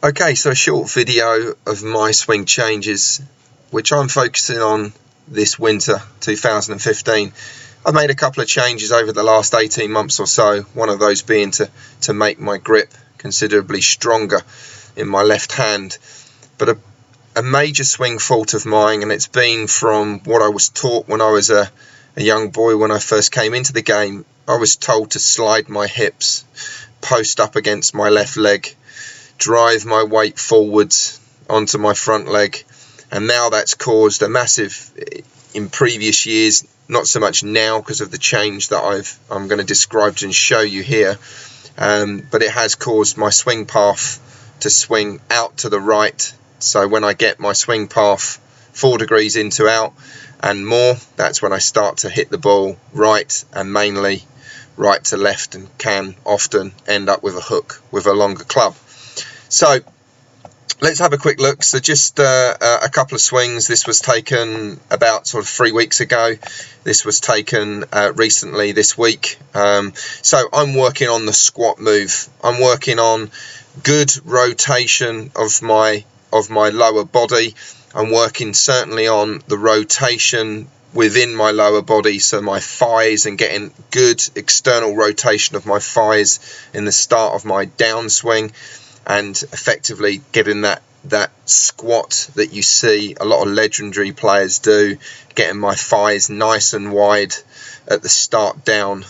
Okay, so a short video of my swing changes, which I'm focusing on this winter 2015. I've made a couple of changes over the last 18 months or so, one of those being to make my grip considerably stronger in my left hand. But a major swing fault of mine, and it's been from what I was taught when I was a young boy when I first came into the game. I was told to slide my hips, post up against my left leg, drive my weight forwards onto my front leg, and now that's caused a massive, in previous years, not so much now because of the change that I'm going to describe and show you here, but it has caused my swing path to swing out to the right. So when I get my swing path 4 degrees into out and more, that's when I start to hit the ball right, and mainly right to left, and can often end up with a hook with a longer club. So let's have a quick look. So just a couple of swings. This was taken about sort of 3 weeks ago. This was taken recently this week. So I'm working on the squat move. I'm working on good rotation of my lower body. I'm working certainly on the rotation within my lower body, so my thighs, and getting good external rotation of my thighs in the start of my downswing, and effectively getting that squat that you see a lot of legendary players do, getting my thighs nice and wide at the start down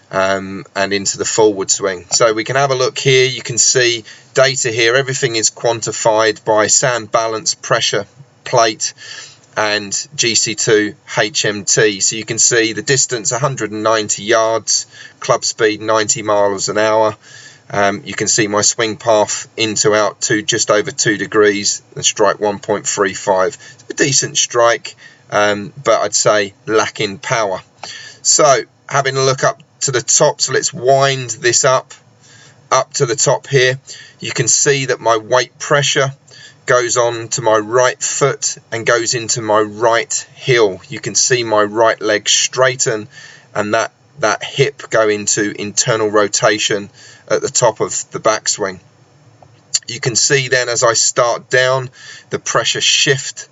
and into the forward swing. So we can have a look here. You can see data here. Everything is quantified by sand balance, pressure plate, and GC2 HMT. So you can see the distance 190 yards, club speed 90 miles an hour. You can see my swing path into out to just over 2 degrees and strike 1.35. It's a decent strike, but I'd say lacking power. So having a look up to the top, so let's wind this up to the top here. You can see that my weight pressure goes on to my right foot and goes into my right heel. You can see my right leg straighten, and that hip go into internal rotation at the top of the backswing. You can see then as I start down, the pressure shift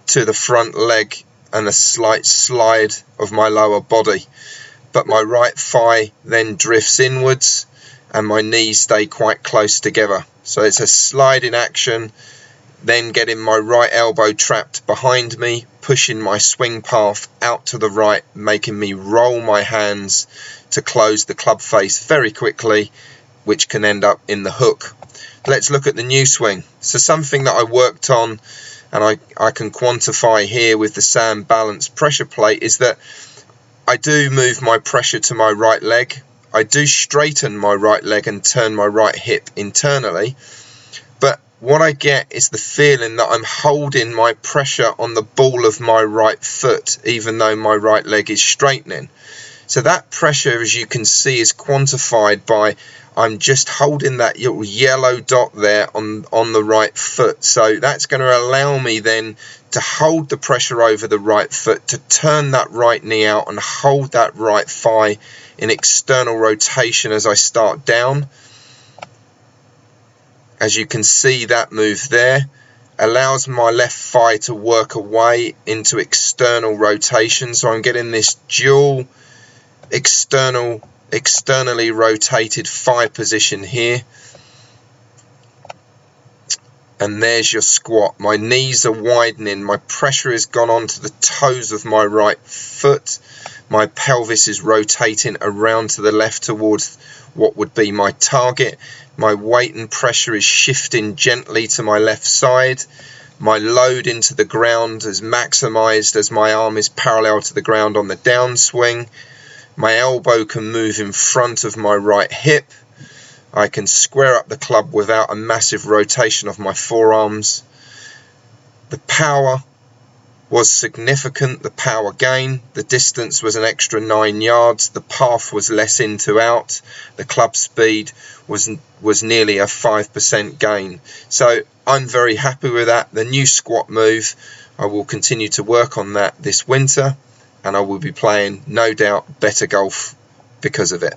to the front leg and a slight slide of my lower body, but my right thigh then drifts inwards and my knees stay quite close together. So it's a sliding action, then getting my right elbow trapped behind me, pushing my swing path out to the right, making me roll my hands to close the club face very quickly, which can end up in the hook. Let's look at the new swing. So something that I worked on, and I can quantify here with the sand balance pressure plate, is that I do move my pressure to my right leg. I do straighten my right leg and turn my right hip internally, but what I get is the feeling that I'm holding my pressure on the ball of my right foot, even though my right leg is straightening. So that pressure, as you can see, is quantified by I'm just holding that yellow dot there on the right foot. So that's going to allow me then to hold the pressure over the right foot, to turn that right knee out and hold that right thigh in external rotation as I start down. As you can see, that move there allows my left thigh to work away into external rotation. So I'm getting this dual externally rotated thigh position here. And there's your squat. My knees are widening. My pressure has gone onto the toes of my right foot. My pelvis is rotating around to the left towards what would be my target. My weight and pressure is shifting gently to my left side. My load into the ground is maximized as my arm is parallel to the ground on the downswing. My elbow can move in front of my right hip. I can square up the club without a massive rotation of my forearms. The power was significant, the power gain. The distance was an extra 9 yards. The path was less into out. The club speed was nearly a 5% gain. So I'm very happy with that. The new squat move, I will continue to work on that this winter, and I will be playing, no doubt, better golf because of it.